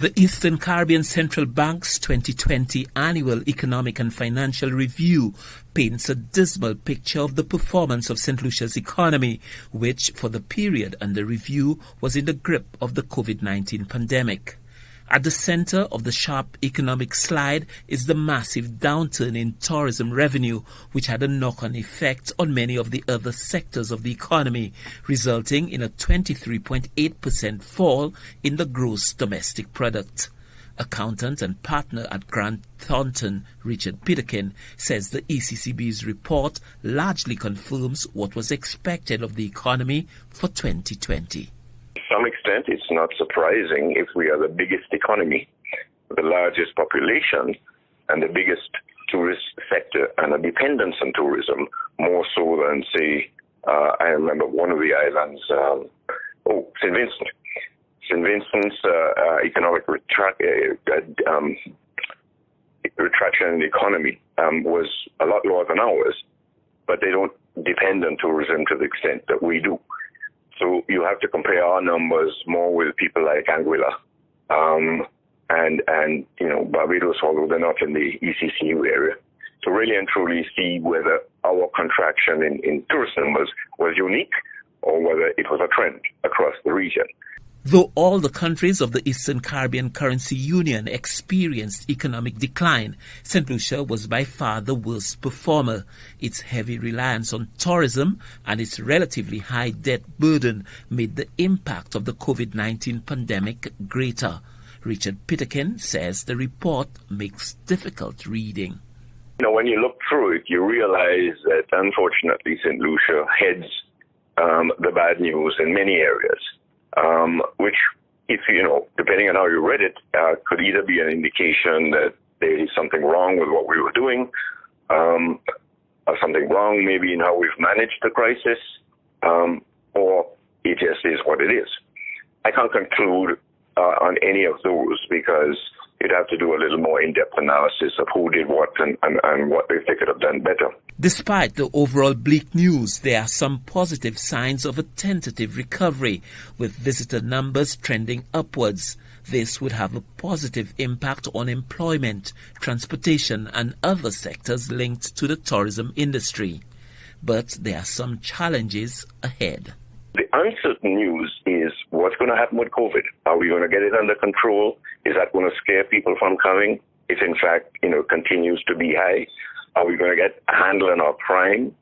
The Eastern Caribbean Central Bank's 2020 Annual Economic and Financial Review paints a dismal picture of the performance of Saint Lucia's economy, which, for the period under review, was in the grip of the COVID-19 pandemic. At the center of the sharp economic slide is the massive downturn in tourism revenue, which had a knock-on effect on many of the other sectors of the economy, resulting in a 23.8% fall in the gross domestic product. Accountant and partner at Grant Thornton, Richard Peterkin, says the EECB's report largely confirms what was expected of the economy for 2020. To some extent, it's not surprising if we are the biggest economy, the largest population, and the biggest tourist sector and a dependence on tourism, more so than, say, I remember one of the islands, St. Vincent. St. Vincent's economic retraction in the economy was a lot lower than ours, but they don't depend on tourism to the extent that we do. So you have to compare our numbers more with people like Anguilla and Barbados, although they're not in the EECB area, to really and truly see whether our contraction in tourist numbers was unique or whether it was a trend across the region. Though all the countries of the Eastern Caribbean Currency Union experienced economic decline, Saint Lucia was by far the worst performer. Its heavy reliance on tourism and its relatively high debt burden made the impact of the COVID-19 pandemic greater. Richard Peterkin says the report makes difficult reading. When you look through it, you realize that unfortunately Saint Lucia heads the bad news in many areas. Which, if depending on how you read it, could either be an indication that there is something wrong with what we were doing, or something wrong maybe in how we've managed the crisis, or it just is what it is. I can't conclude on any of those because you'd have to do a little more in-depth analysis of who did what and what they could have done better. Despite the overall bleak news, there are some positive signs of a tentative recovery, with visitor numbers trending upwards. This would have a positive impact on employment, transportation, and other sectors linked to the tourism industry. But there are some challenges ahead. The uncertain news is what's going to happen with COVID. Are we going to get it under control? Is that going to scare people from coming? If in fact, continues to be high, are we going to get a handle on our crime?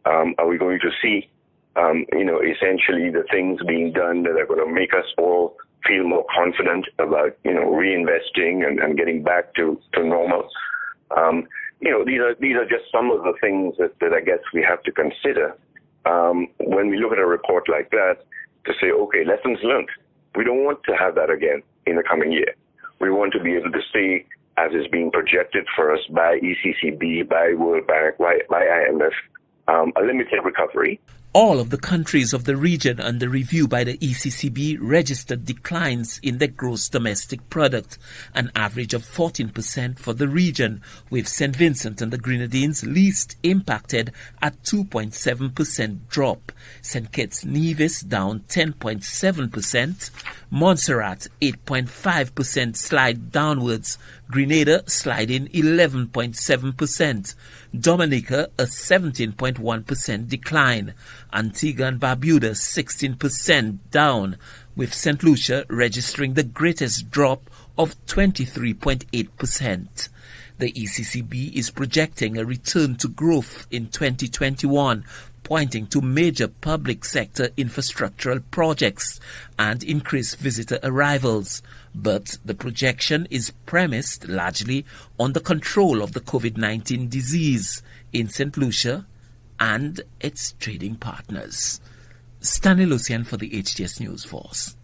Are we going to see, essentially the things being done that are going to make us all feel more confident about, reinvesting and getting back to normal? These are just some of the things that I guess we have to consider when we look at a report like that, to say, okay, lessons learned. We don't want to have that again in the coming year. We want to be able to say, as is being projected for us by EECB, by World Bank, by IMF, a limited recovery. All of the countries of the region under review by the EECB registered declines in their gross domestic product, an average of 14% for the region, with St. Vincent and the Grenadines least impacted at 2.7% drop, St. Kitts Nevis down 10.7%, Montserrat 8.5% slide downwards, Grenada sliding 11.7%, Dominica a 17.1% decline, Antigua and Barbuda 16% down, with Saint Lucia registering the greatest drop of 23.8%. The EECB is projecting a return to growth in 2021, pointing to major public sector infrastructural projects and increased visitor arrivals. But the projection is premised largely on the control of the COVID-19 disease in Saint Lucia and its trading partners. Saint Lucian for the HTS News Force.